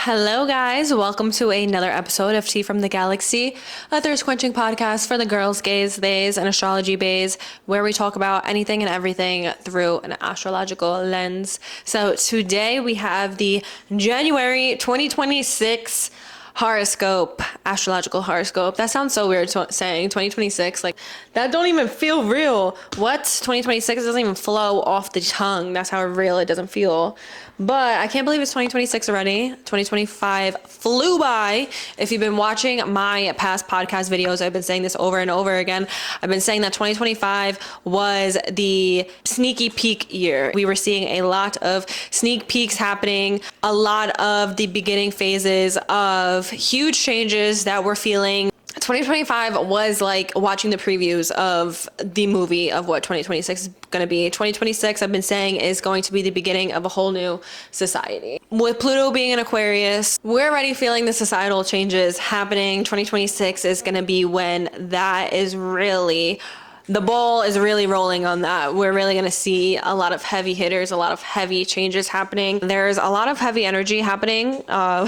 Hello, guys. Welcome to another episode of Tea from the Galaxy, a thirst-quenching podcast for the girls, gays, theys, and astrology baes, where we talk about anything and everything through an astrological lens. So today we have the January 2026 horoscope, astrological horoscope. That sounds so weird saying 2026. Like, that don't even feel real. What? 2026 doesn't even flow off the tongue. That's how real it doesn't feel. But I can't believe it's 2026 already. 2025 flew by. If you've been watching my past podcast videos, I've been saying this over and over again. I've been saying that 2025 was the sneaky peek year. We were seeing a lot of sneak peeks happening, a lot of the beginning phases of huge changes that we're feeling. 2025 was like watching the previews of the movie of what 2026 is going to be. 2026, I've been saying, is going to be the beginning of a whole new society. With Pluto being in Aquarius, we're already feeling the societal changes happening. 2026 is going to be when that is really... the ball is really rolling on that. We're really going to see a lot of heavy hitters, a lot of heavy changes happening. There's a lot of heavy energy happening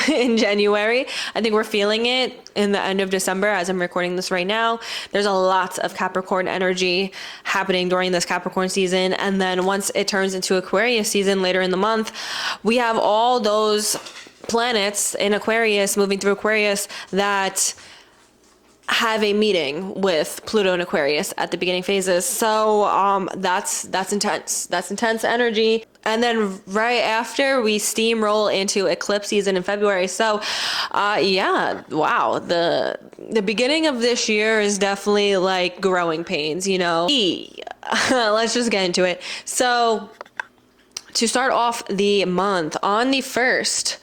in January. I think we're feeling it in the end of December as I'm recording this right now. There's a lot of Capricorn energy happening during this Capricorn season. And then once it turns into Aquarius season later in the month, we have all those planets in Aquarius moving through Aquarius that have a meeting with Pluto and Aquarius at the beginning phases. So that's intense. That's intense energy. And then right after, we steamroll into eclipse season in February. So yeah, wow. The beginning of this year is definitely like growing pains, you know. Let's just get into it. So to start off the month, on the 1st,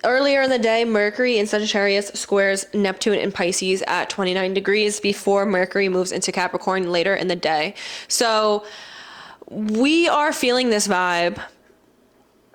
earlier in the day, Mercury in Sagittarius squares Neptune in Pisces at 29 degrees before Mercury moves into Capricorn later in the day. So we are feeling this vibe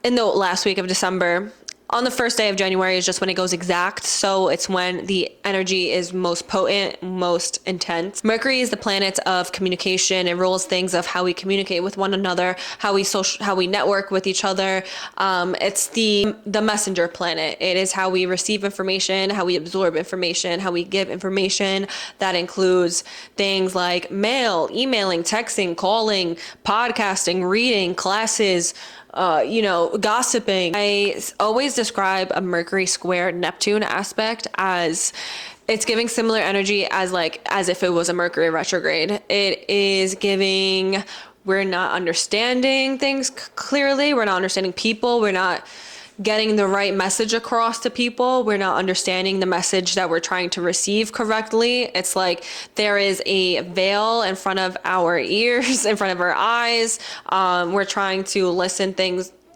in the last week of December. On the first day of January is just when it goes exact. So it's when the energy is most potent, most intense. Mercury is the planet of communication. It rules things of how we communicate with one another, how we network with each other. It's the messenger planet. It is how we receive information, how we absorb information, how we give information. That includes things like mail, emailing, texting, calling, podcasting, reading, classes, gossiping. I always describe a Mercury square Neptune aspect as it's giving similar energy as if it was a Mercury retrograde. It is giving, we're not understanding things clearly. We're not understanding people. We're not getting the right message across to people. We're not understanding the message that we're trying to receive correctly. It's like there is a veil in front of our ears, in front of our eyes. We're trying to listen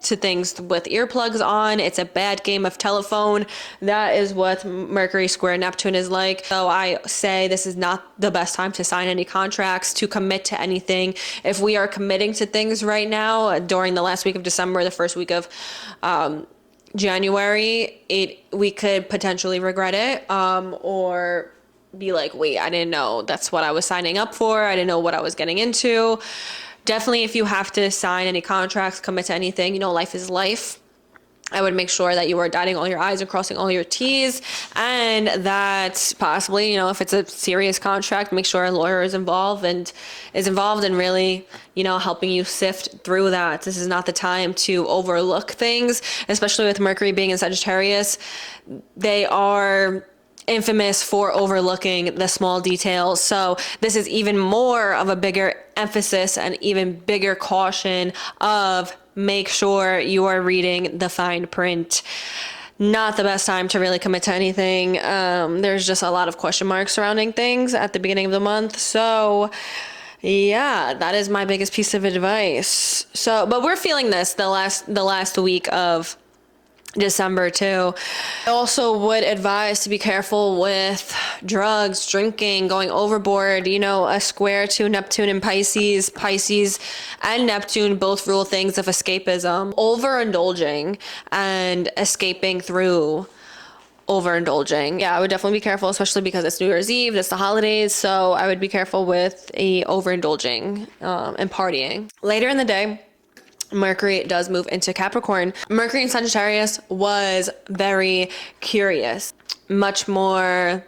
to things with earplugs on. It's a bad game of telephone. That is what Mercury square Neptune is like. So I say this is not the best time to sign any contracts, to commit to anything. If we are committing to things right now during the last week of December, the first week of January, we could potentially regret it, or be like, wait, I didn't know that's what I was signing up for. I didn't know what I was getting into. Definitely, if you have to sign any contracts, commit to anything, life is life. I would make sure that you are dotting all your I's and crossing all your T's, and that possibly, if it's a serious contract, make sure a lawyer is involved and really, helping you sift through that. This is not the time to overlook things, especially with Mercury being in Sagittarius. They are infamous for overlooking the small details. So this is even more of a bigger emphasis and even bigger caution of make sure you are reading the fine print. Not the best time to really commit to anything. There's just a lot of question marks surrounding things at the beginning of the month. So yeah, that is my biggest piece of advice. So, but we're feeling this the last week of December too. I also would advise to be careful with drugs, drinking, going overboard. A square to Neptune and Pisces. Pisces and Neptune both rule things of escapism, overindulging and escaping through overindulging. Yeah, I would definitely be careful, especially because it's New Year's Eve, it's the holidays. So I would be careful with overindulging and partying. Later in the day, Mercury does move into Capricorn. Mercury in Sagittarius was very curious, much more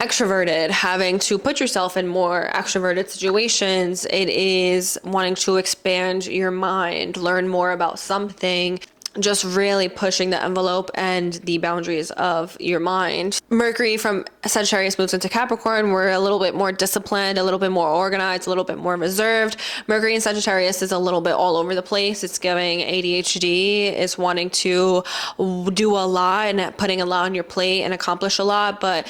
extroverted, having to put yourself in more extroverted situations. It is wanting to expand your mind, learn more about something, just really pushing the envelope and the boundaries of your mind. Mercury from Sagittarius moves into Capricorn. We're a little bit more disciplined, a little bit more organized, a little bit more reserved. Mercury in Sagittarius is a little bit all over the place. It's giving ADHD. It's wanting to do a lot and putting a lot on your plate and accomplish a lot, but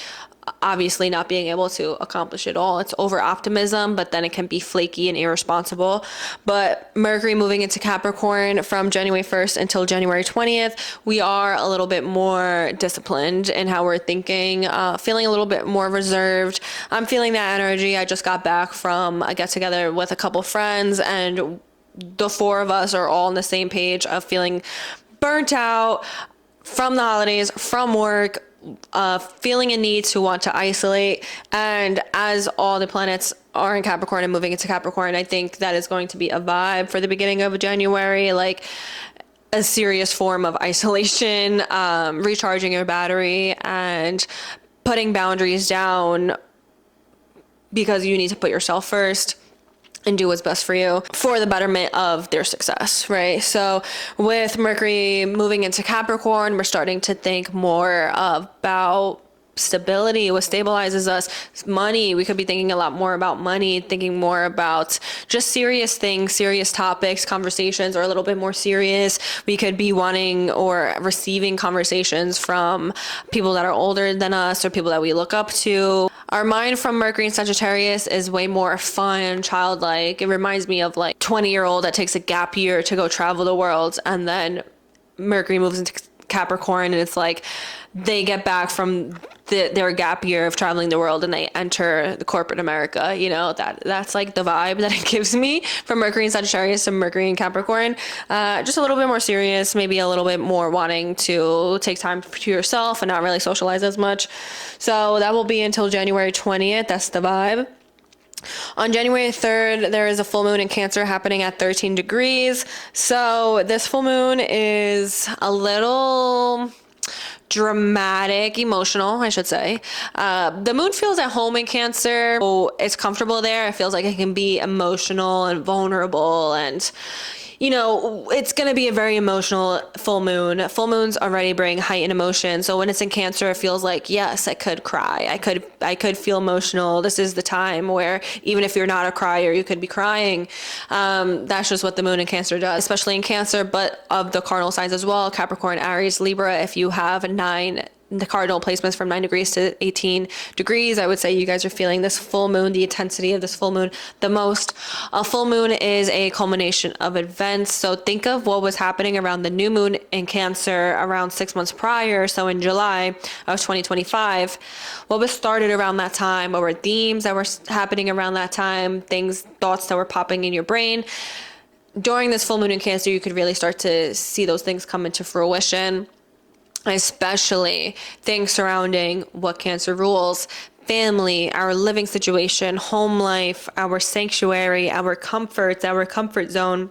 obviously not being able to accomplish it all. It's over optimism, but then it can be flaky and irresponsible. But Mercury moving into Capricorn from January 1st until January 20th, we are a little bit more disciplined in how we're thinking, feeling a little bit more reserved. I'm feeling that energy. I just got back from a get together with a couple friends, and the four of us are all on the same page of feeling burnt out from the holidays, from work, feeling a need to want to isolate. And as all the planets are in Capricorn and moving into Capricorn, I think that is going to be a vibe for the beginning of January, like a serious form of isolation, recharging your battery and putting boundaries down because you need to put yourself first and do what's best for you for the betterment of their success, right? So with Mercury moving into Capricorn, we're starting to think more about stability. What stabilizes us, money. We could be thinking a lot more about money, thinking more about just serious things, serious topics, conversations are a little bit more serious. We could be wanting or receiving conversations from people that are older than us or people that we look up to. Our mind from Mercury and Sagittarius is way more fun, childlike. It reminds me of like 20-year-old that takes a gap year to go travel the world, and then Mercury moves into Capricorn and it's like they get back from their gap year of traveling the world and they enter the corporate America. You know, that's like the vibe that it gives me from Mercury and Sagittarius to Mercury and Capricorn. Just a little bit more serious, maybe a little bit more wanting to take time to yourself and not really socialize as much. So that will be until January 20th. That's the vibe. On January 3rd, there is a full moon in Cancer happening at 13 degrees. So this full moon is a little dramatic, emotional, I should say. The moon feels at home in Cancer. So it's comfortable there. It feels like it can be emotional and vulnerable, and you know, it's going to be a very emotional full moon. Full moons already bring heightened emotion. So when it's in Cancer, it feels like, yes, I could cry. I could feel emotional. This is the time where even if you're not a crier, you could be crying. That's just what the moon in Cancer does, especially in Cancer, but of the cardinal signs as well, Capricorn, Aries, Libra. If you have the cardinal placements from 9 degrees to 18 degrees, I would say you guys are feeling this full moon, the intensity of this full moon the most. A full moon is a culmination of events. So think of what was happening around the new moon in Cancer around 6 months prior. So in July of 2025, what was started around that time? What were themes that were happening around that time? Thoughts that were popping in your brain. During this full moon in Cancer, you could really start to see those things come into fruition, especially things surrounding what Cancer rules: family, our living situation, home life, our sanctuary, our comforts, our comfort zone,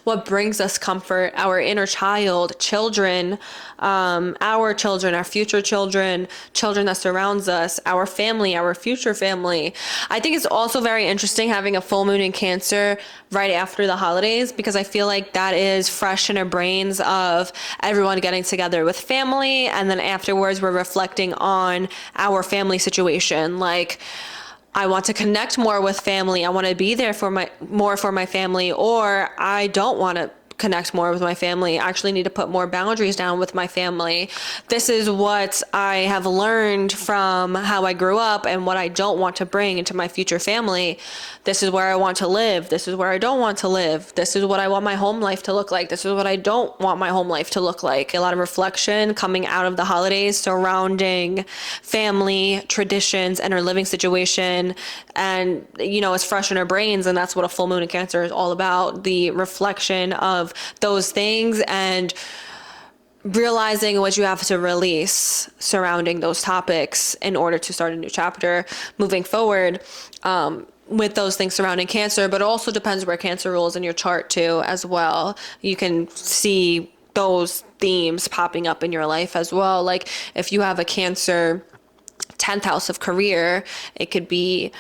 what brings us comfort, our inner child, children, our future children, children that surrounds us, our family, our future family. I think it's also very interesting having a full moon in Cancer right after the holidays, because I feel like that is fresh in our brains of everyone getting together with family, and then afterwards we're reflecting on our family situation. Like, I want to connect more with family. I want to be there for my family, or I don't want to connect more with my family. I actually need to put more boundaries down with my family. This is what I have learned from how I grew up and what I don't want to bring into my future family. This is where I want to live. This is where I don't want to live. This is what I want my home life to look like. This is what I don't want my home life to look like. A lot of reflection coming out of the holidays surrounding family, traditions, and our living situation. And, you know, it's fresh in our brains, and that's what a full moon in Cancer is all about. The reflection of those things and realizing what you have to release surrounding those topics in order to start a new chapter moving forward. with those things surrounding Cancer, but it also depends where Cancer rules in your chart too as well. You can see those themes popping up in your life as well. Like if you have a Cancer 10th house of career, it could be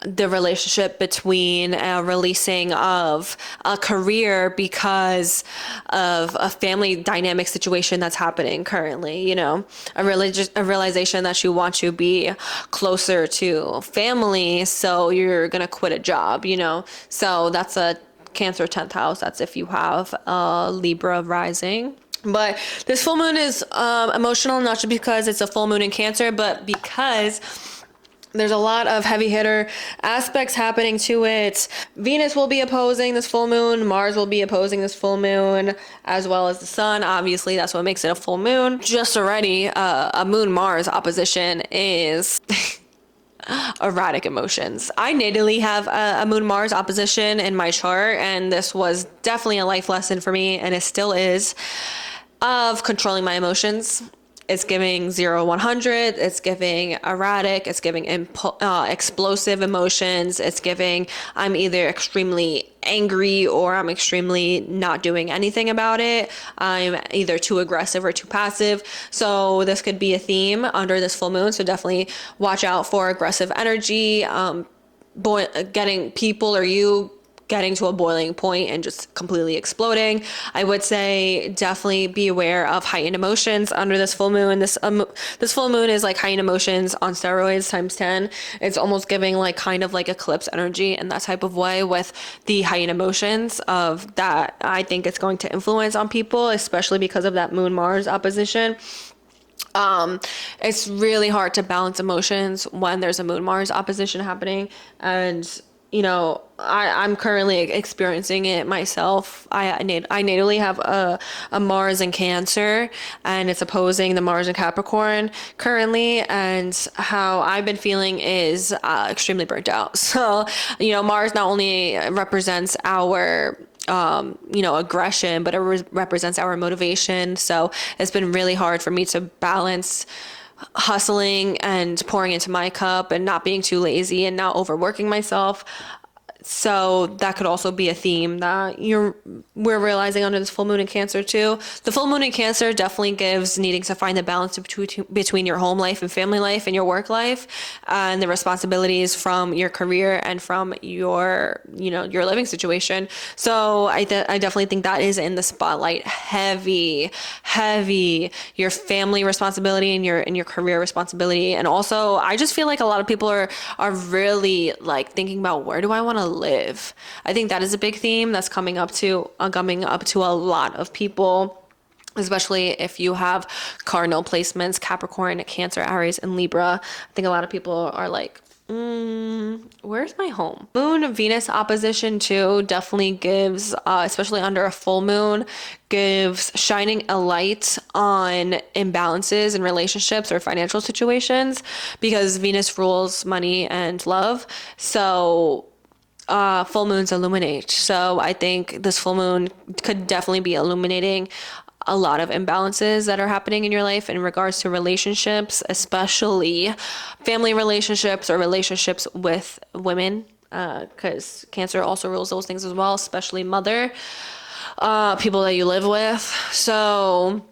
the relationship between releasing of a career because of a family dynamic situation that's happening currently, you know, a realization that you want to be closer to family, so you're gonna quit a job, you know. So that's a Cancer 10th house. That's if you have a Libra rising. But this full moon is emotional, not just because it's a full moon in Cancer, but because there's a lot of heavy hitter aspects happening to it. Venus will be opposing this full moon. Mars will be opposing this full moon, as well as the sun. Obviously, that's what makes it a full moon. Just already, a moon-Mars opposition is erratic emotions. I natally have a moon-Mars opposition in my chart, and this was definitely a life lesson for me, and it still is, of controlling my emotions. It's giving 0-100. It's giving erratic. It's giving explosive emotions. It's giving I'm either extremely angry or I'm extremely not doing anything about it. I'm either too aggressive or too passive. So this could be a theme under this full moon. So definitely watch out for aggressive energy, getting people or you getting to a boiling point and just completely exploding. I would say definitely be aware of heightened emotions under this full moon. This full moon is like heightened emotions on steroids times 10. It's almost giving like kind of like eclipse energy in that type of way with the heightened emotions of that. I think it's going to influence on people, especially because of that moon Mars opposition. It's really hard to balance emotions when there's a moon Mars opposition happening, and you know, I'm currently experiencing it myself. I natally have a Mars in Cancer, and it's opposing the Mars in Capricorn currently. And how I've been feeling is extremely burnt out. So, you know, Mars not only represents our aggression, but it represents our motivation. So it's been really hard for me to balance hustling and pouring into my cup and not being too lazy and not overworking myself. So that could also be a theme that we're realizing under this full moon in Cancer too. The full moon in Cancer definitely gives needing to find the balance between your home life and family life and your work life and the responsibilities from your career and from your living situation. So I definitely think that is in the spotlight heavy, your family responsibility and your career responsibility. And also I just feel like a lot of people are really like thinking about, where do I want to live? I think that is a big theme that's coming up to a lot of people, especially if you have cardinal placements, Capricorn, Cancer, Aries, and Libra. I think a lot of people are like, where's my home? Moon Venus opposition too definitely gives, especially under a full moon, gives shining a light on imbalances in relationships or financial situations, because Venus rules money and love. So full moons illuminate. So I think this full moon could definitely be illuminating a lot of imbalances that are happening in your life in regards to relationships, especially family relationships or relationships with women, because Cancer also rules those things as well, especially mother, people that you live with. So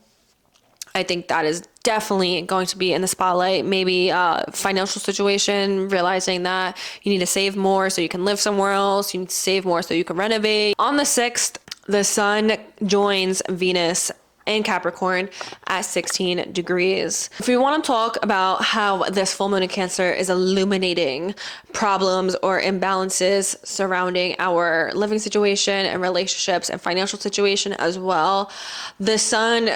I think that is definitely going to be in the spotlight. Maybe financial situation, realizing that you need to save more so you can live somewhere else. You need to save more so you can renovate. On the 6th, the sun joins Venus in Capricorn at 16 degrees. If we want to talk about how this full moon in Cancer is illuminating problems or imbalances surrounding our living situation and relationships and financial situation as well, the sun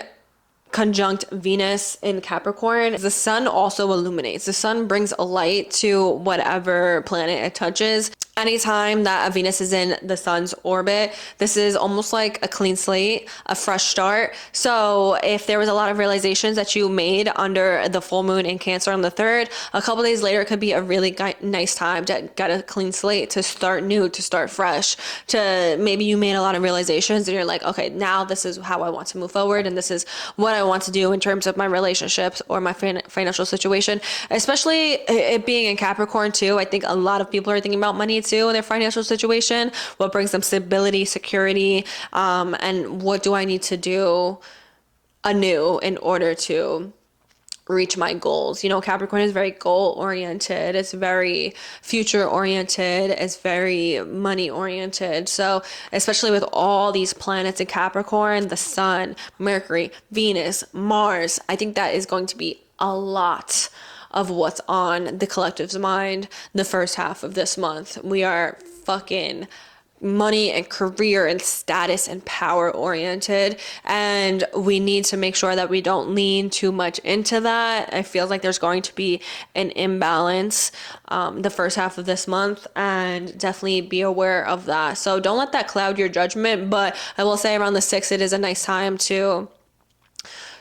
conjunct Venus in Capricorn, the sun also illuminates. The sun brings a light to whatever planet it touches. Anytime that a Venus is in the sun's orbit, this is almost like a clean slate, a fresh start. So if there was a lot of realizations that you made under the full moon in Cancer on the 3rd, a couple days later, it could be a really nice time to get a clean slate, to start new, to start fresh, to maybe you made a lot of realizations and you're like, okay, now this is how I want to move forward. And this is what I want to do in terms of my relationships or my financial situation, especially it being in Capricorn too. I think a lot of people are thinking about money to in their financial situation, what brings them stability, security, and what do I need to do anew in order to reach my goals. You know, Capricorn is very goal oriented. It's very future oriented. It's very money oriented. So especially with all these planets in Capricorn, the Sun, Mercury, Venus, Mars, I think that is going to be a lot of what's on the collective's mind the first half of this month. We are fucking money and career and status and power oriented, and we need to make sure that we don't lean too much into that. I feel like there's going to be an imbalance the first half of this month, and definitely be aware of that. So don't let that cloud your judgment, but I will say around the 6th it is a nice time to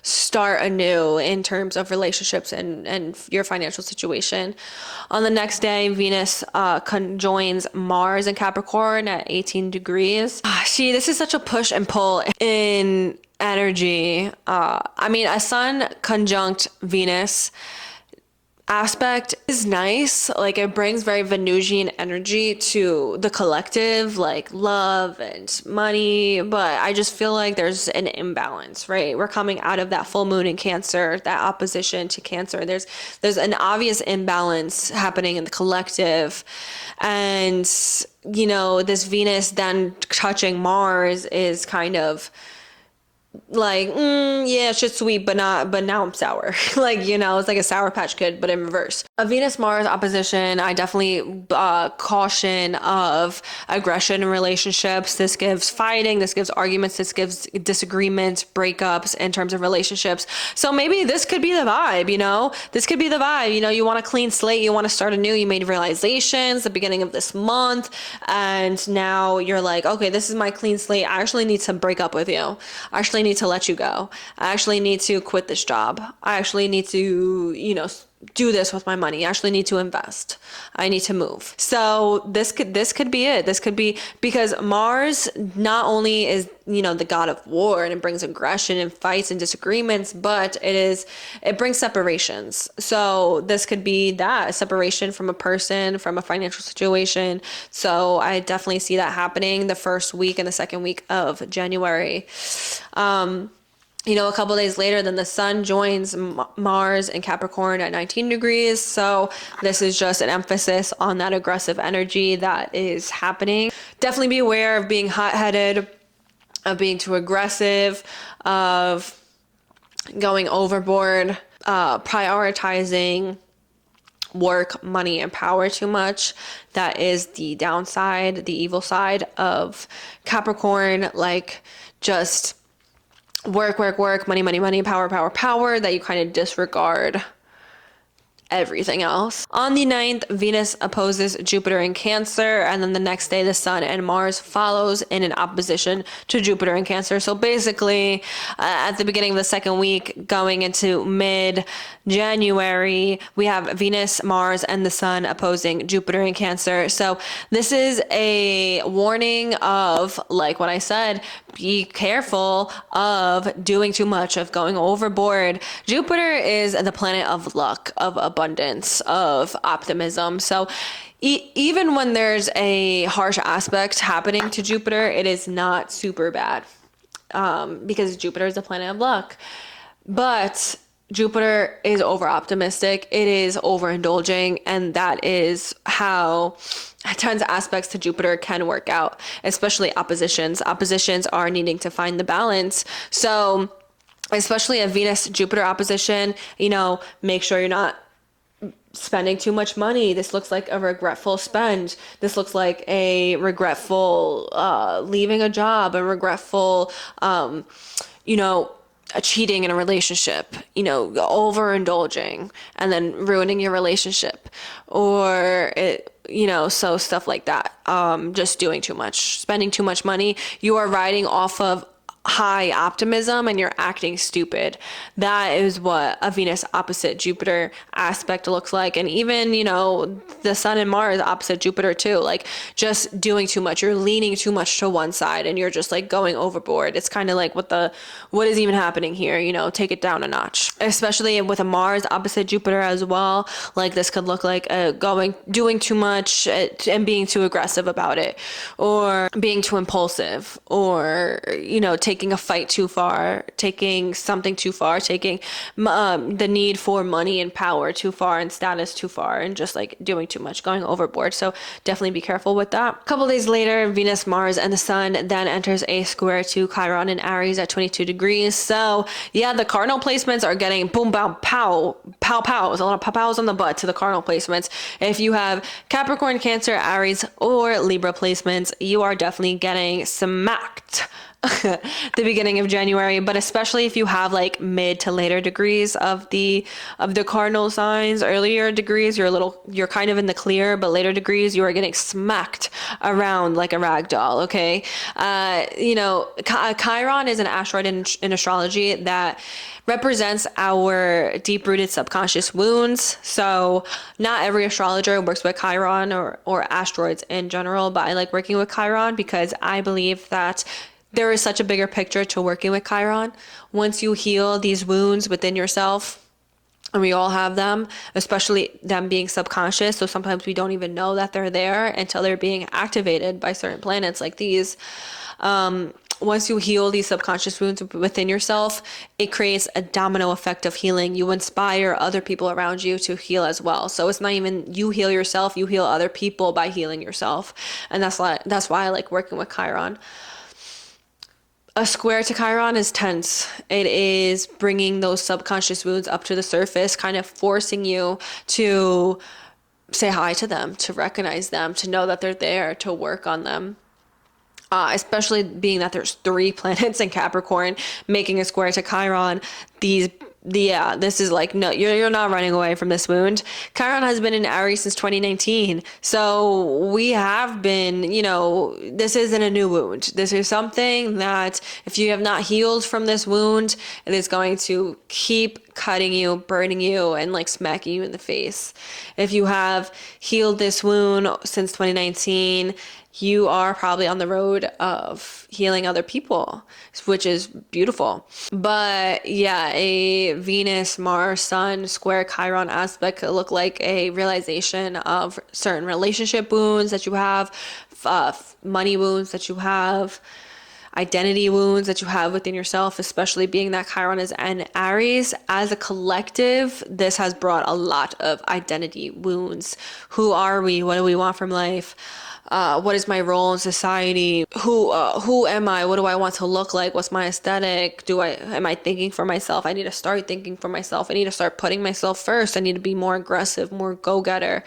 start anew in terms of relationships and your financial situation. On the next day, Venus conjoins Mars in Capricorn at 18 degrees. This is such a push and pull in energy. I mean, a Sun conjunct Venus aspect is nice. Like, it brings very Venusian energy to the collective, like love and money, but I just feel like there's an imbalance, right? We're coming out of that full moon in Cancer, that opposition to Cancer. There's an obvious imbalance happening in the collective, and you know, this Venus then touching Mars is kind of like, yeah, shit's sweet, but now I'm sour. Like, you know, it's like a Sour Patch Kid, but in reverse. A Venus-Mars opposition, I definitely caution of aggression in relationships. This gives fighting, this gives arguments, this gives disagreements, breakups in terms of relationships. So maybe this could be the vibe, you know? This could be the vibe. You know, you want a clean slate, you want to start anew, you made realizations the beginning of this month, and now you're like, okay, this is my clean slate. I actually need to break up with you. I actually need to let you go. I actually need to quit this job. I actually need to, you know, do this with my money. I actually need to invest. I need to move. So this could be it. This could be, because Mars not only is, you know, the god of war, and it brings aggression and fights and disagreements, but it brings separations. So this could be that, a separation from a person, from a financial situation. So I definitely see that happening the first week and the second week of January. You know, a couple days later, then the Sun joins Mars in Capricorn at 19 degrees. So this is just an emphasis on that aggressive energy that is happening. Definitely be aware of being hot-headed, of being too aggressive, of going overboard, prioritizing work, money, and power too much. That is the downside, the evil side of Capricorn. Like, just work, money, power, that you kind of disregard everything else. On the 9th, Venus opposes Jupiter in Cancer, and then the next day the Sun and Mars follows in an opposition to Jupiter in Cancer. So basically, at the beginning of the second week, going into mid-January, we have Venus, Mars, and the Sun opposing Jupiter in Cancer. So this is a warning of, like what I said, be careful of doing too much, of going overboard. Jupiter is the planet of luck, of abundance, of optimism. So even when there's a harsh aspect happening to Jupiter, it is not super bad, because Jupiter is the planet of luck. But Jupiter is over optimistic, it is overindulging, and that is how tons of aspects to Jupiter can work out, especially oppositions. Oppositions are needing to find the balance. So especially a Venus-Jupiter opposition, you know, make sure you're not spending too much money. This looks like a regretful spend. This looks like a regretful leaving a job, a regretful, you know, a cheating in a relationship, you know, overindulging and then ruining your relationship, or it, you know, so stuff like that. Just doing too much, spending too much money. You are riding off of high optimism and you're acting stupid. That is what a Venus opposite Jupiter aspect looks like. And even, the Sun and Mars opposite Jupiter too, like just doing too much. You're leaning too much to one side and you're just like going overboard. It's kind of like what is even happening here? Take it down a notch. Especially with a Mars opposite Jupiter as well. Like this could look like doing too much and being too aggressive about it, or being too impulsive, or, taking a fight too far, taking something too far, taking the need for money and power too far and status too far, and just like doing too much, going overboard. So definitely be careful with that. A couple days later, Venus, Mars, and the Sun then enters a square to Chiron in Aries at 22 degrees. So yeah, the cardinal placements are getting boom, bow, pow, pow, pows, a lot of pow pows on the butt to the cardinal placements. If you have Capricorn, Cancer, Aries, or Libra placements, you are definitely getting smacked the beginning of January, but especially if you have like mid to later degrees of the cardinal signs. Earlier degrees, you're kind of in the clear, but later degrees, you are getting smacked around like a rag doll. Okay. Chiron is an asteroid in astrology that represents our deep-rooted subconscious wounds. So not every astrologer works with Chiron or asteroids in general, but I like working with Chiron because I believe that there is such a bigger picture to working with Chiron. Once you heal these wounds within yourself, and we all have them, especially them being subconscious. So sometimes we don't even know that they're there until they're being activated by certain planets like these. Once you heal these subconscious wounds within yourself, it creates a domino effect of healing. You inspire other people around you to heal as well. So it's not even you heal yourself, you heal other people by healing yourself. And that's why I like working with Chiron. A square to Chiron is tense. It is bringing those subconscious wounds up to the surface, kind of forcing you to say hi to them, to recognize them, to know that they're there, to work on them. Especially being that there's 3 planets in Capricorn making a square to Chiron. This is like, no, you're not running away from this wound. Chiron has been in Aries since 2019. So we have been, this isn't a new wound. This is something that if you have not healed from this wound, it is going to keep cutting you, burning you, and like smacking you in the face. If you have healed this wound since 2019, you are probably on the road of healing other people, which is beautiful. But yeah, a Venus, Mars, Sun, square Chiron aspect could look like a realization of certain relationship wounds that you have, money wounds that you have, identity wounds that you have within yourself, especially being that Chiron is in Aries. As a collective, this has brought a lot of identity wounds. Who are we? What do we want from life? What is my role in society? Who am I? What do I want to look like? What's my aesthetic? Am I thinking for myself? I need to start thinking for myself. I need to start putting myself first. I need to be more aggressive, more go-getter.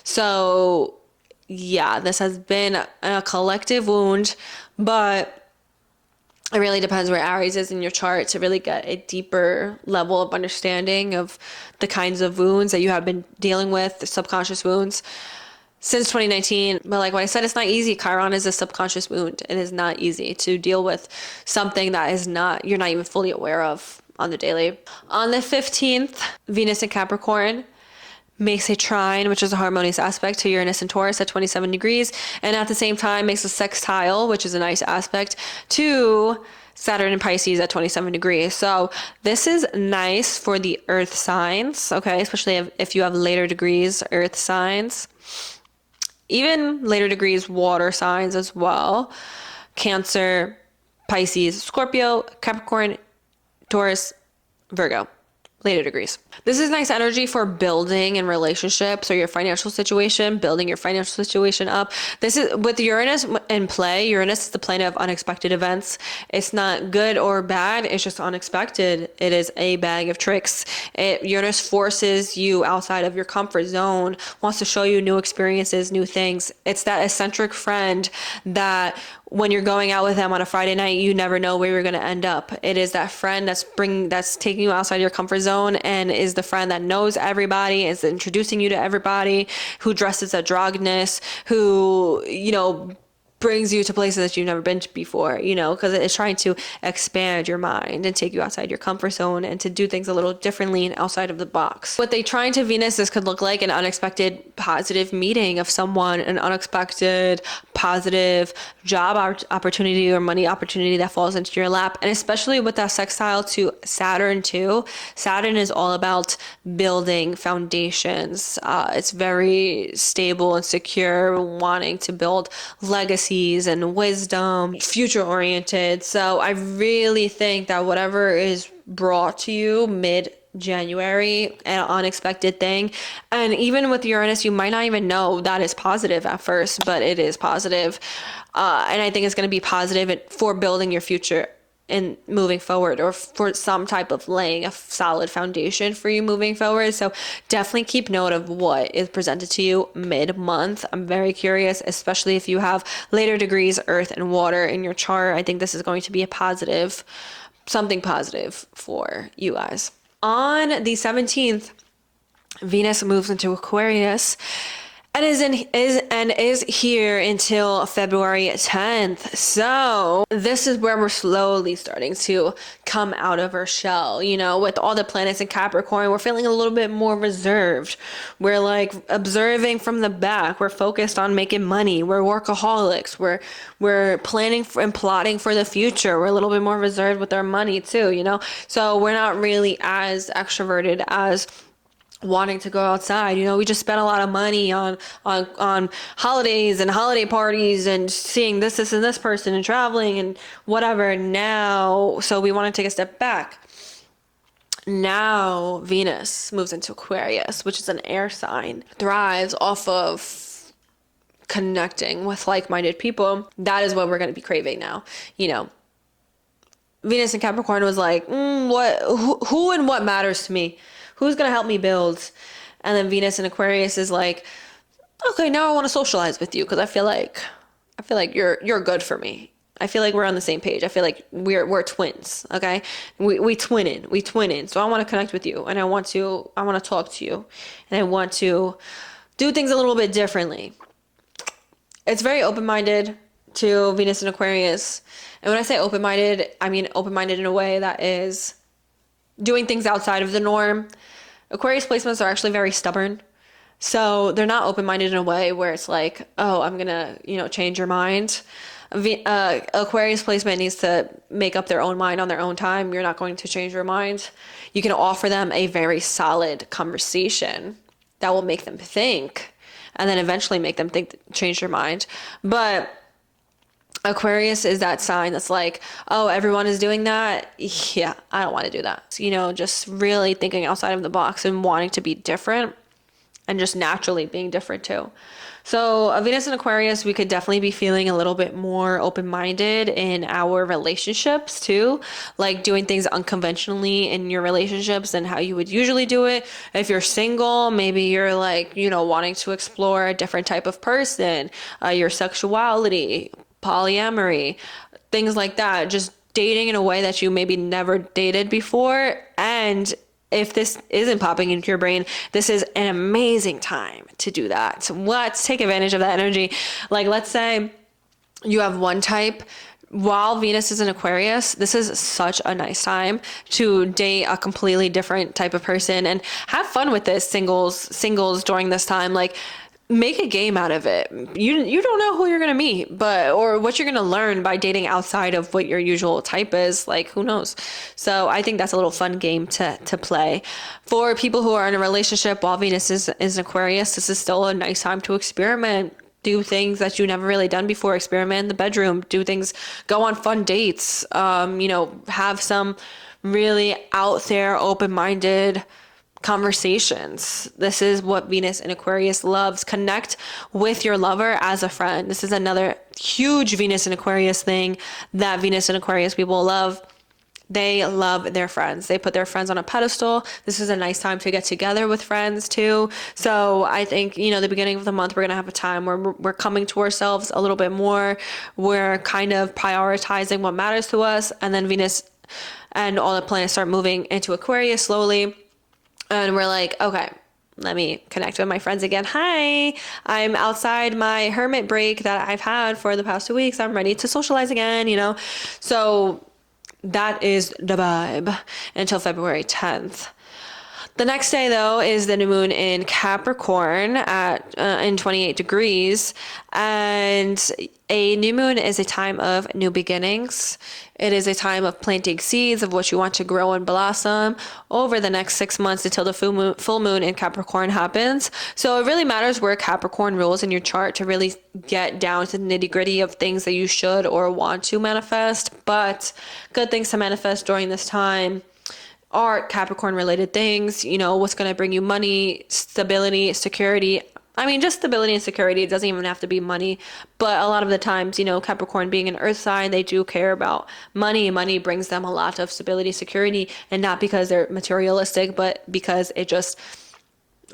So yeah, this has been a collective wound, but it really depends where Aries is in your chart to really get a deeper level of understanding of the kinds of wounds that you have been dealing with, the subconscious wounds, since 2019. But like what I said, it's not easy. Chiron is a subconscious wound. It is not easy to deal with something that you're not even fully aware of on the daily. On the 15th, Venus in Capricorn makes a trine, which is a harmonious aspect, to Uranus and Taurus at 27 degrees. And at the same time makes a sextile, which is a nice aspect, to Saturn and Pisces at 27 degrees. So this is nice for the earth signs, okay? Especially if you have later degrees earth signs. Even later degrees water signs as well. Cancer, Pisces, Scorpio, Capricorn, Taurus, Virgo. Later degrees. This is nice energy for building in relationships or your financial situation, building your financial situation up. This is with Uranus in play. Uranus is the planet of unexpected events. It's not good or bad. It's just unexpected. It is a bag of tricks. Uranus forces you outside of your comfort zone, wants to show you new experiences, new things. It's that eccentric friend that when you're going out with them on a Friday night, you never know where you're going to end up. It is that friend that's taking you outside your comfort zone and is the friend that knows everybody, is introducing you to everybody, who dresses androgynous, who, brings you to places that you've never been to before, you know, because it's trying to expand your mind and take you outside your comfort zone and to do things a little differently and outside of the box. What they try into Venus, this could look like an unexpected positive meeting of someone, an unexpected positive job opportunity or money opportunity that falls into your lap. And especially with that sextile to Saturn too. Saturn is all about building foundations. It's very stable and secure, wanting to build legacies and wisdom, future oriented. So I really think that whatever is brought to you mid-January, an unexpected thing, and even with Uranus, you might not even know that is positive at first, but it is positive. And I think it's going to be positive for building your future and moving forward, or for some type of laying a solid foundation for you moving forward. So definitely keep note of what is presented to you mid-month. I'm very curious, especially if you have later degrees, earth and water in your chart. I think this is going to be a positive, something positive for you guys. On the 17th, Venus moves into Aquarius and is here until February 10th. So this is where we're slowly starting to come out of our shell. You know, with all the planets in Capricorn, we're feeling a little bit more reserved. We're like observing from the back. We're focused on making money. We're workaholics. We're planning and plotting for the future. We're a little bit more reserved with our money too, you know? So we're not really as extroverted as wanting to go outside. You know, we just spent a lot of money on holidays and holiday parties and seeing this and this person and traveling and whatever now. So we want to take a step back. Now Venus moves into Aquarius, which is an air sign, thrives off of connecting with like-minded people. That is what we're going to be craving now. You know, Venus in Capricorn was like, who and what matters to me? Who's going to help me build? And then Venus in Aquarius is like, okay, now I want to socialize with you because I feel like you're good for me. I feel like we're on the same page. I feel like we're twins, okay? We twinning. So I want to connect with you, and I want to talk to you, and I want to do things a little bit differently. It's very open-minded to Venus in Aquarius. And when I say open-minded, I mean open-minded in a way that is doing things outside of the norm. Aquarius placements are actually very stubborn. So they're not open-minded in a way where it's like, oh, I'm going to, change your mind. Aquarius placement needs to make up their own mind on their own time. You're not going to change your mind. You can offer them a very solid conversation that will make them think, and then eventually make them change their mind. But Aquarius is that sign that's like, oh, everyone is doing that. Yeah, I don't want to do that. So, just really thinking outside of the box and wanting to be different and just naturally being different too. So Venus in Aquarius, we could definitely be feeling a little bit more open-minded in our relationships too, like doing things unconventionally in your relationships and how you would usually do it. If you're single, maybe you're like, wanting to explore a different type of person, your sexuality, polyamory, things like that. Just dating in a way that you maybe never dated before. And if this isn't popping into your brain, this is an amazing time to do that. So let's take advantage of that energy. Like, let's say you have one type. While Venus is in Aquarius, this is such a nice time to date a completely different type of person and have fun with this singles during this time. Like, make a game out of it. You don't know who you're gonna meet, or what you're gonna learn by dating outside of what your usual type is. Like, who knows? So I think that's a little fun game to play. For people who are in a relationship while Venus is in Aquarius, this is still a nice time to experiment. Do things that you've never really done before. Experiment in the bedroom. Do things. Go on fun dates. Have some really out there, open-minded conversations. This is what Venus in Aquarius loves. Connect with your lover as a friend. This is another huge Venus in Aquarius thing that Venus in Aquarius people love. They love their friends. They put their friends on a pedestal. This is a nice time to get together with friends too. So I think, the beginning of the month, we're going to have a time where we're coming to ourselves a little bit more. We're kind of prioritizing what matters to us. And then Venus and all the planets start moving into Aquarius slowly. And we're like, okay, let me connect with my friends again. Hi, I'm outside my hermit break that I've had for the past 2 weeks. I'm ready to socialize again, you know? So that is the vibe until February 10th. The next day, though, is the new moon in Capricorn at in 28 degrees. And a new moon is a time of new beginnings. It is a time of planting seeds of what you want to grow and blossom over the next 6 months until the full moon in Capricorn happens. So it really matters where Capricorn rules in your chart to really get down to the nitty gritty of things that you should or want to manifest. But good things to manifest during this time are Capricorn related things, you know, what's going to bring you money, stability, security. I mean, just stability and security. It doesn't even have to be money. But a lot of the times, you know, Capricorn being an earth sign, they do care about money. Money brings them a lot of stability, security, and not because they're materialistic, but because it just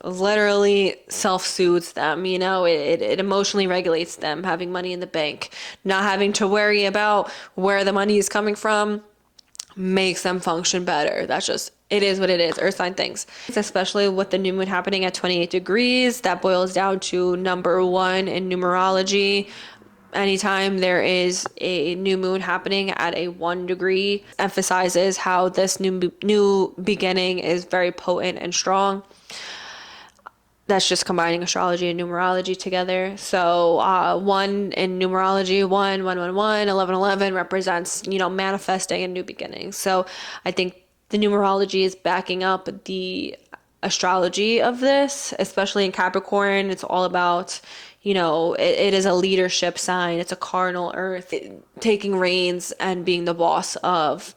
literally self-soothes them, you know, it emotionally regulates them, having money in the bank, not having to worry about where the money is coming from makes them function better. That's just, it is what it is. Earth sign things. Especially with the new moon happening at 28 degrees, that boils down to number one in numerology. Anytime there is a new moon happening at a 1 degree, emphasizes how this new beginning is very potent and strong. That's just combining astrology and numerology together. So 1 in numerology, 1, 11 represents, you know, manifesting a new beginning. So I think the numerology is backing up the astrology of this, especially in Capricorn. It's all about, you know, it is a leadership sign. It's a cardinal earth, taking reins and being the boss of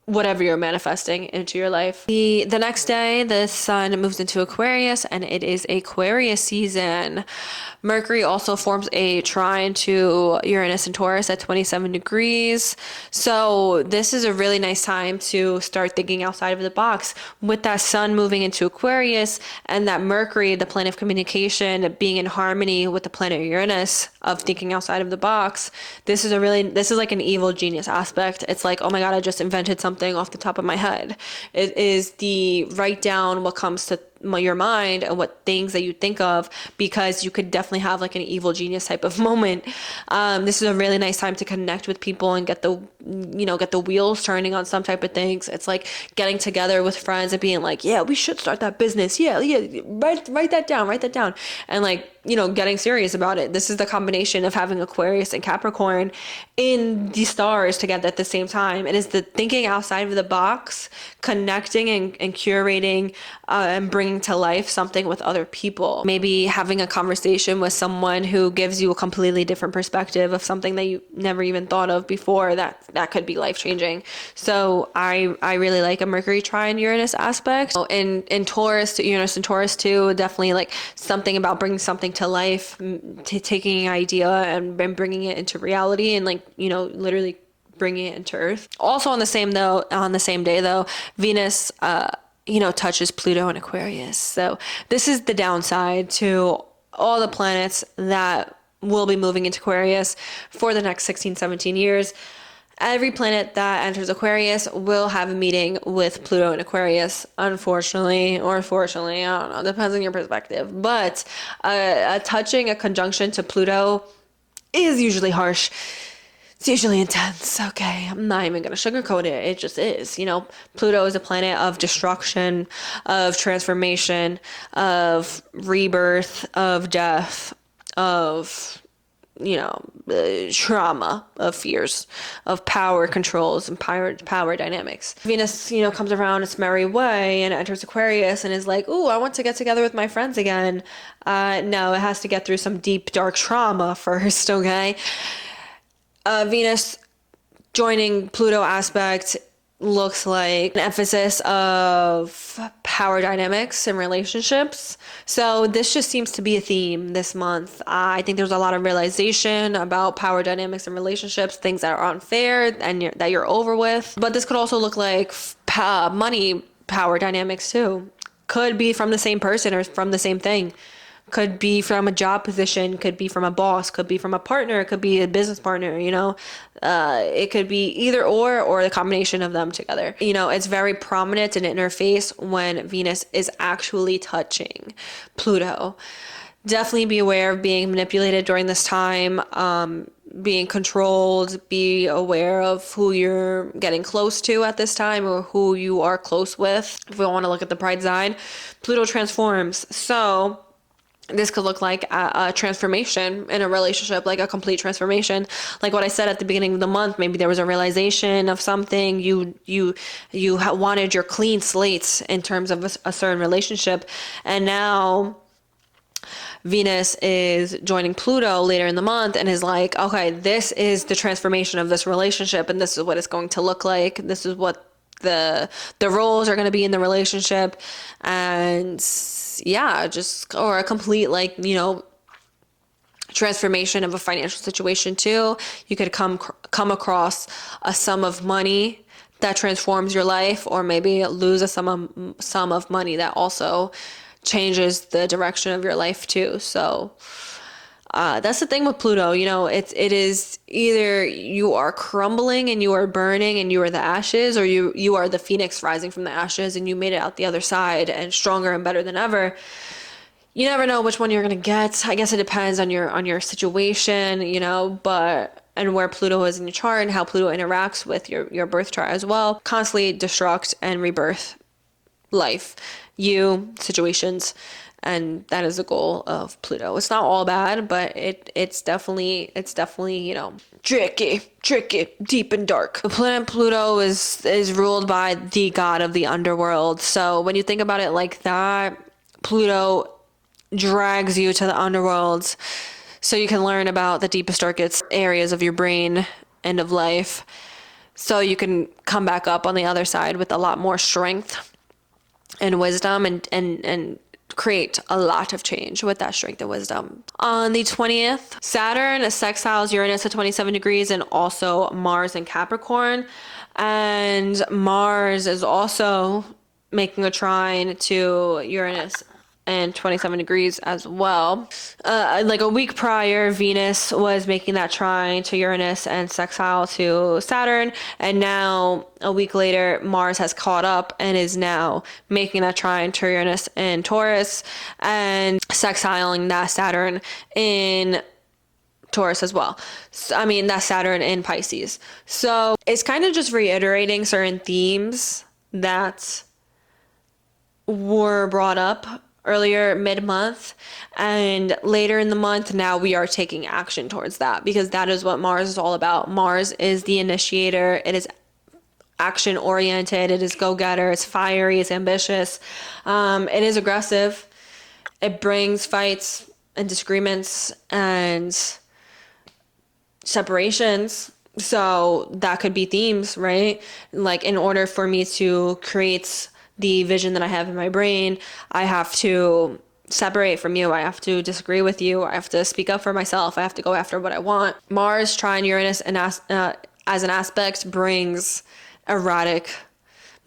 whatever you're manifesting into your life. The next day, the sun moves into Aquarius, and it is Aquarius season. Mercury also forms a trine to Uranus and Taurus at 27 degrees. So this is a really nice time to start thinking outside of the box. With that sun moving into Aquarius and that Mercury, the planet of communication, being in harmony with the planet Uranus of thinking outside of the box, this is like an evil genius aspect. It's like, oh my God, I just invented something off the top of my head. It is the write down what comes to your mind and what things that you think of, because you could definitely have like an evil genius type of moment. This is a really nice time to connect with people and get the wheels turning on some type of things. It's like getting together with friends and being like, yeah, we should start that business. Yeah, write that down. And like, you know, getting serious about it. This is the combination of having Aquarius and Capricorn in the stars together at the same time. It is the thinking outside of the box, connecting and curating and bringing to life something with other people. Maybe having a conversation with someone who gives you a completely different perspective of something that you never even thought of before. That could be life changing. So I really like a Mercury trine Uranus aspect. In Taurus, to Uranus and Taurus too, definitely like something about bringing something to life, taking an idea and bringing it into reality, and like, you know, literally bringing it into Earth. Also on the same day though, Venus touches Pluto in Aquarius. So this is the downside to all the planets that will be moving into Aquarius for the next 16, 17 years. Every planet that enters Aquarius will have a meeting with Pluto in Aquarius, unfortunately, or fortunately, I don't know, depends on your perspective. But a conjunction to Pluto is usually harsh. It's usually intense. Okay, I'm not even gonna sugarcoat it. It just is. You know, Pluto is a planet of destruction, of transformation, of rebirth, of death, of, you know, trauma, of fears, of power controls and power dynamics. Venus, you know, comes around its merry way and enters Aquarius and is like, ooh, I want to get together with my friends again. No, it has to get through some deep, dark trauma first, okay? Venus joining Pluto aspect looks like an emphasis of power dynamics and relationships. So this just seems to be a theme this month. I think there's a lot of realization about power dynamics and relationships, things that are unfair and that you're over with. But this could also look like money power dynamics too. Could be from the same person or from the same thing. Could be from a job position, could be from a boss, could be from a partner, could be a business partner, you know. It could be either or the combination of them together. You know, it's very prominent in interface when Venus is actually touching Pluto. Definitely be aware of being manipulated during this time, being controlled. Be aware of who you're getting close to at this time or who you are close with. If we want to look at the pride side, Pluto transforms. So this could look like a transformation in a relationship, like a complete transformation. Like what I said at the beginning of the month, maybe there was a realization of something. You wanted your clean slates in terms of a certain relationship, and now Venus is joining Pluto later in the month and is like, okay, this is the transformation of this relationship, and this is what it's going to look like. This is what the roles are going to be in the relationship. And yeah, or a complete, like, you know, transformation of a financial situation too. You could come across a sum of money that transforms your life, or maybe lose a sum of money that also changes the direction of your life too. So that's the thing with Pluto, you know, it is either you are crumbling and you are burning and you are the ashes, or you are the phoenix rising from the ashes and you made it out the other side and stronger and better than ever. You never know which one you're going to get. I guess it depends on your situation, you know, and where Pluto is in your chart and how Pluto interacts with your birth chart as well. Constantly destruct and rebirth life, situations. And that is the goal of Pluto. It's not all bad, but it's definitely, you know, tricky, deep and dark. The planet Pluto is ruled by the god of the underworld. So when you think about it like that, Pluto drags you to the underworld so you can learn about the deepest, darkest areas of your brain and of life. So you can come back up on the other side with a lot more strength and wisdom and create a lot of change with that strength and wisdom. On the 20th, Saturn sextiles Uranus at 27 degrees and also Mars in Capricorn. And Mars is also making a trine to Uranus and 27 degrees as well. Like a week prior, Venus was making that trine to Uranus and sextile to Saturn, and now a week later, Mars has caught up and is now making that trine to Uranus and Taurus and sextiling that Saturn in Taurus as well. So, I mean, that's Saturn in Pisces. So it's kind of just reiterating certain themes that were brought up earlier mid-month, and later in the month now we are taking action towards that, because that is what Mars is all about. Mars is the initiator. It is action oriented. It is go-getter. It's fiery. It's ambitious. It is aggressive. It brings fights and disagreements and separations. So that could be themes, right? Like, in order for me to create the vision that I have in my brain, I have to separate from you. I have to disagree with you. I have to speak up for myself. I have to go after what I want. Mars trine Uranus and as an aspect brings erratic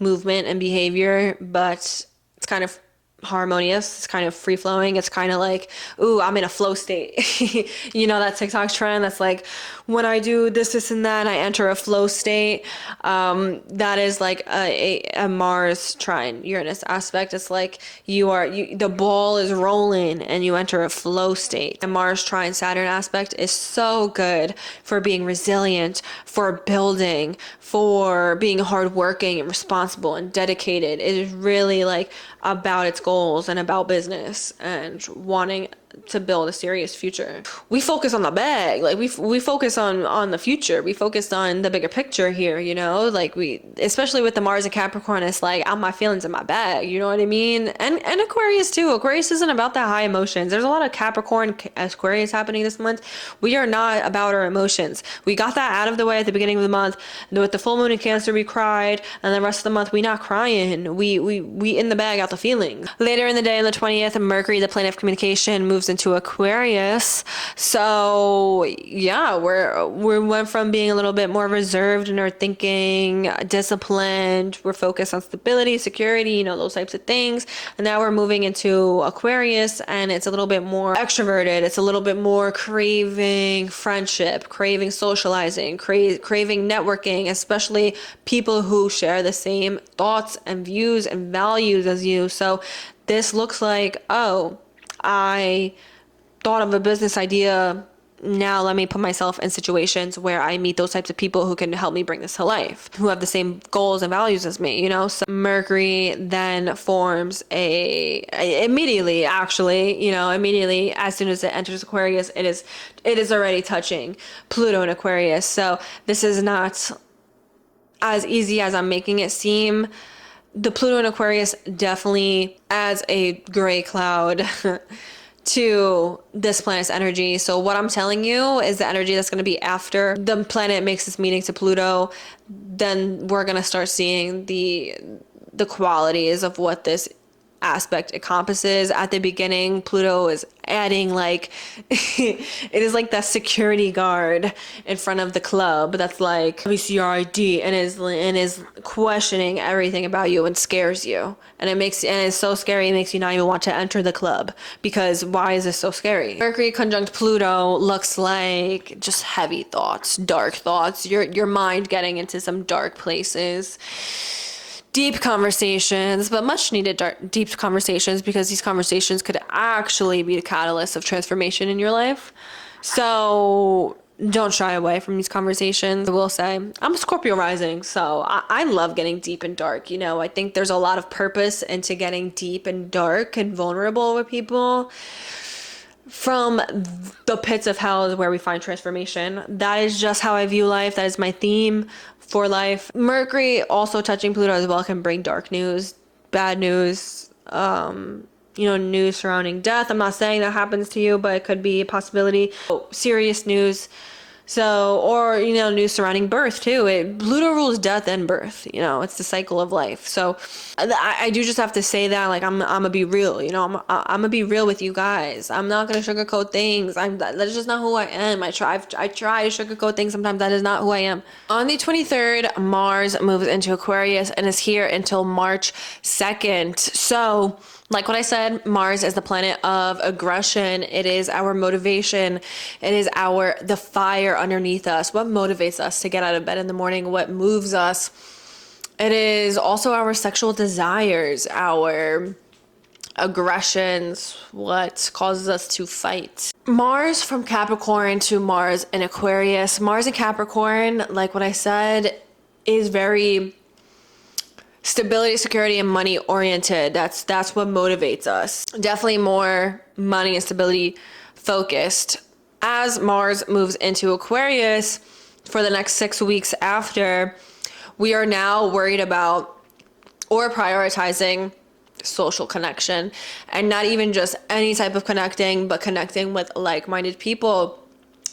movement and behavior, but it's kind of harmonious. It's kind of free flowing. It's kind of like, ooh, I'm in a flow state. You know, that TikTok trend that's like, when I do this and that, I enter a flow state. That is like a Mars trine Uranus aspect. It's like the ball is rolling and you enter a flow state. The Mars trine Saturn aspect is so good for being resilient, for building, for being hardworking and responsible and dedicated. It is really like about its goals and about business and wanting to build a serious future. We focus on the bag, like we focus on the future. We focused on the bigger picture here, you know, like especially with the Mars and Capricorn, it's like, I'm my feelings in my bag, you know what I mean? And Aquarius too. Aquarius isn't about that high emotions. There's a lot of Capricorn Aquarius happening this month. We are not about our emotions. We got that out of the way at the beginning of the month. With the full moon in Cancer, we cried, and the rest of the month we not crying. We in the bag out the feelings. Later in the day, on the 20th, Mercury, the planet of communication, moves moves into Aquarius. So yeah, we went from being a little bit more reserved in our thinking, disciplined, we're focused on stability, security, you know, those types of things. And now we're moving into Aquarius, and it's a little bit more extroverted. It's a little bit more craving friendship, craving socializing, craving networking, especially people who share the same thoughts and views and values as you. So this looks like, oh, I thought of a business idea. Now let me put myself in situations where I meet those types of people who can help me bring this to life, who have the same goals and values as me, you know? So Mercury then forms immediately, actually, you know, immediately as soon as it enters Aquarius, it is already touching Pluto in Aquarius. So this is not as easy as I'm making it seem. The Pluto in Aquarius definitely adds a gray cloud to this planet's energy. So what I'm telling you is the energy that's going to be after the planet makes this meeting to Pluto. Then we're going to start seeing the qualities of what this aspect encompasses. At the beginning, Pluto is adding like it is like that security guard in front of the club that's like, let me see your ID, and is questioning everything about you and scares you, and it's so scary it makes you not even want to enter the club, because why is this so scary? Mercury conjunct Pluto looks like just heavy thoughts, dark thoughts, your mind getting into some dark places. Deep conversations, but much needed deep conversations, because these conversations could actually be the catalyst of transformation in your life. So don't shy away from these conversations. I will say, I'm a Scorpio rising, so I love getting deep and dark. You know, I think there's a lot of purpose into getting deep and dark and vulnerable with people. From the pits of hell is where we find transformation. That is just how I view life. That is my theme for life. Mercury also touching Pluto as well can bring dark news, bad news, news surrounding death. I'm not saying that happens to you, but it could be a possibility. Serious news. So, or, news surrounding birth too. Pluto rules death and birth, it's the cycle of life. So I do just have to say that, like, I'm gonna be real, I'm gonna be real with you guys. I'm not gonna sugarcoat things. That's just not who I am. I try to sugarcoat things. Sometimes that is not who I am. On the 23rd, Mars moves into Aquarius and is here until March 2nd. So, like what I said, Mars is the planet of aggression. It is our motivation. It is the fire underneath us. What motivates us to get out of bed in the morning? What moves us? It is also our sexual desires, our aggressions, what causes us to fight. Mars from Capricorn to Mars in Aquarius. Mars in Capricorn, like what I said, is very stability, security, and money oriented. That's what motivates us. Definitely more money and stability focused. As Mars moves into Aquarius for the next 6 weeks after, we are now worried about or prioritizing social connection, and not even just any type of connecting, but connecting with like-minded people.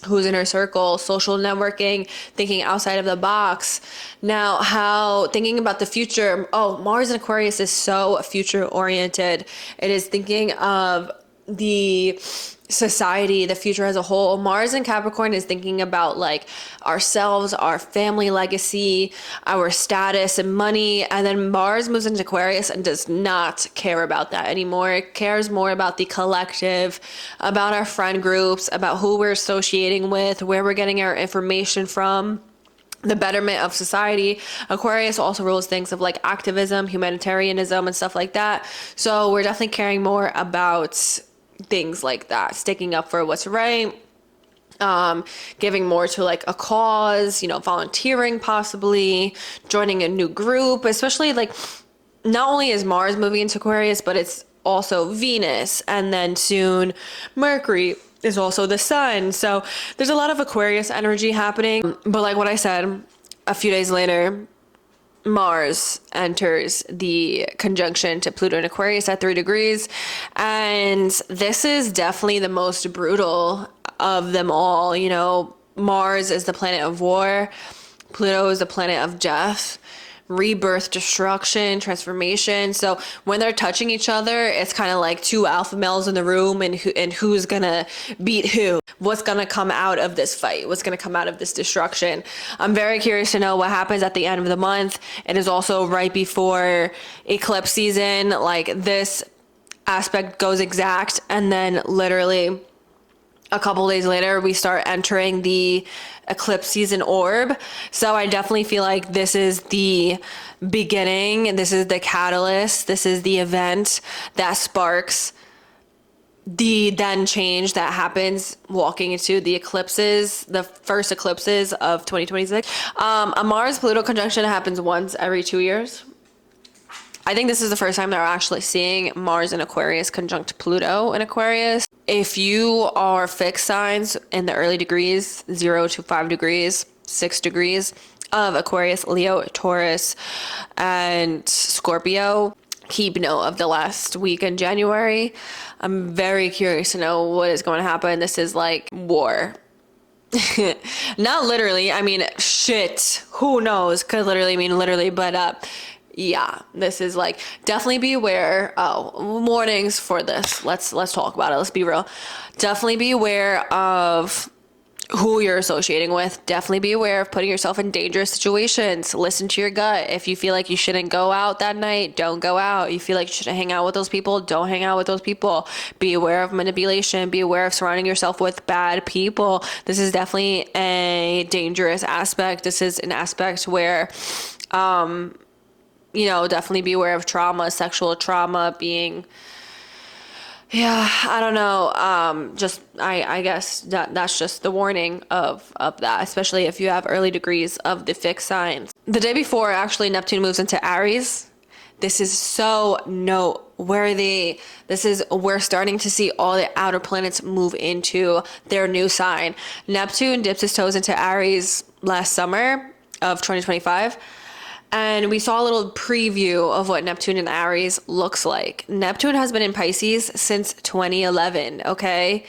Who's in our circle, social networking, thinking outside of the box. Now, thinking about the future. Mars in Aquarius is so future oriented. It is thinking of the society, the future as a whole. Mars in Capricorn is thinking about like ourselves, our family legacy, our status and money. And then Mars moves into Aquarius and does not care about that anymore. It cares more about the collective, about our friend groups, about who we're associating with, where we're getting our information from, the betterment of society. Aquarius also rules things of like activism, humanitarianism, and stuff like that. So we're definitely caring more about things like that, sticking up for what's right, giving more to like a cause, volunteering, possibly joining a new group. Especially like, not only is Mars moving into Aquarius, but it's also Venus, and then soon Mercury is also the sun. So there's a lot of Aquarius energy happening. But like what I said, a few days later, Mars enters the conjunction to Pluto in Aquarius at 3 degrees. And this is definitely the most brutal of them all. Mars is the planet of war. Pluto is the planet of death. rebirth, destruction, transformation. So when they're touching each other, it's kind of like two alpha males in the room, and who's gonna beat who? What's gonna come out of this fight? What's gonna come out of this destruction? I'm very curious to know what happens at the end of the month. It is also right before eclipse season. Like, this aspect goes exact, and then literally a couple days later we start entering the eclipse season orb. So I definitely feel like this is the beginning, this is the catalyst, this is the event that sparks the then change that happens walking into the eclipses, the first eclipses of 2026. A Mars Pluto conjunction happens once every 2 years. I think this is the first time that we're actually seeing Mars in Aquarius conjunct Pluto in Aquarius. If you are fixed signs in the early degrees, 0 to 5 degrees, 6 degrees of Aquarius, Leo, Taurus, and Scorpio, keep note of the last week in January. I'm very curious to know what is going to happen. This is like war. Not literally. I mean, shit. Who knows? Could literally mean literally, but yeah, this is like, definitely be aware. Oh, warnings for this. Let's talk about it. Let's be real. Definitely be aware of who you're associating with. Definitely be aware of putting yourself in dangerous situations. Listen to your gut. If you feel like you shouldn't go out that night, don't go out. You feel like you shouldn't hang out with those people, don't hang out with those people. Be aware of manipulation. Be aware of surrounding yourself with bad people. This is definitely a dangerous aspect. This is an aspect where, definitely be aware of trauma, sexual trauma, being, I don't know. I guess that's just the warning of that, especially if you have early degrees of the fixed signs. The day before, actually, Neptune moves into Aries. This is so noteworthy. We're starting to see all the outer planets move into their new sign. Neptune dips his toes into Aries last summer of 2025. And we saw a little preview of what Neptune in Aries looks like. Neptune has been in Pisces since 2011, okay?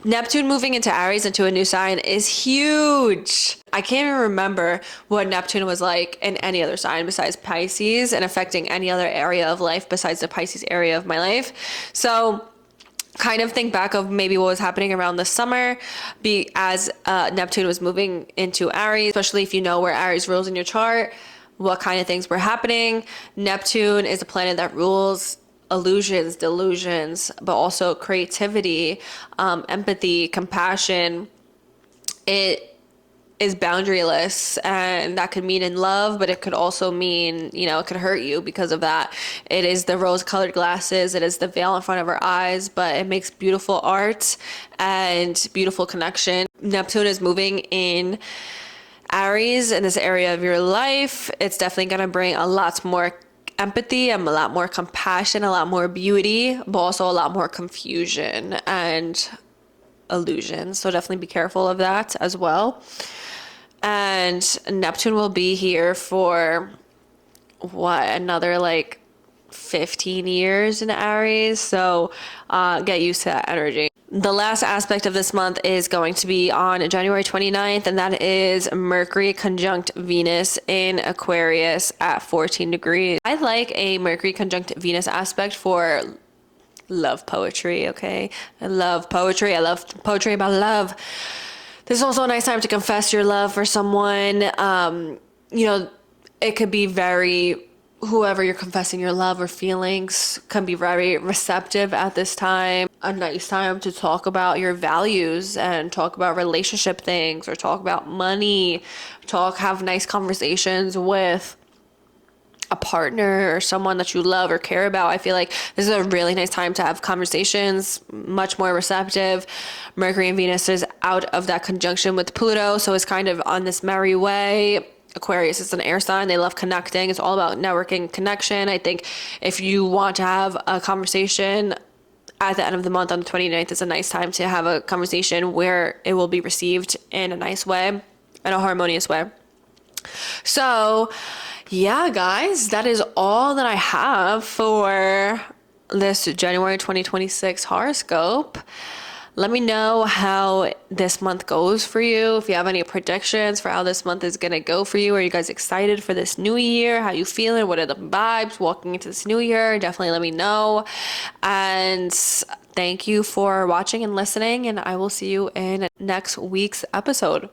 Neptune moving into Aries, into a new sign, is huge. I can't even remember what Neptune was like in any other sign besides Pisces, and affecting any other area of life besides the Pisces area of my life. So kind of think back of maybe what was happening around the summer as Neptune was moving into Aries, especially if you know where Aries rules in your chart, what kind of things were happening. Neptune is a planet that rules illusions, delusions, but also creativity, empathy, compassion. It is boundaryless, and that could mean in love, but it could also mean, it could hurt you because of that. It is the rose-colored glasses, it is the veil in front of our eyes, but it makes beautiful art and beautiful connection. Neptune is moving in Aries, in this area of your life. It's definitely going to bring a lot more empathy, a lot more compassion, a lot more beauty, but also a lot more confusion and illusion. So definitely be careful of that as well. And Neptune will be here for another like 15 years in Aries. So get used to that energy. The last aspect of this month is going to be on January 29th, and that is Mercury conjunct Venus in Aquarius at 14 degrees. I like a Mercury conjunct Venus aspect for love poetry, okay? I love poetry. I love poetry about love. This is also a nice time to confess your love for someone. It could be whoever you're confessing your love or feelings can be very receptive at this time. A nice time to talk about your values and talk about relationship things, or talk about money, have nice conversations with a partner or someone that you love or care about. I feel like this is a really nice time to have conversations, much more receptive. Mercury and Venus is out of that conjunction with Pluto, so it's kind of on this merry way. Aquarius is an air sign. They love connecting. It's all about networking, connection. I think if you want to have a conversation at the end of the month on the 29th, it's a nice time to have a conversation where it will be received in a nice way, in a harmonious way. So yeah, guys, that is all that I have for this January 2026 horoscope. Let me know how this month goes for you. If you have any predictions for how this month is gonna go for you. Are you guys excited for this new year? How you feeling? What are the vibes walking into this new year? Definitely let me know. And thank you for watching and listening, and I will see you in next week's episode.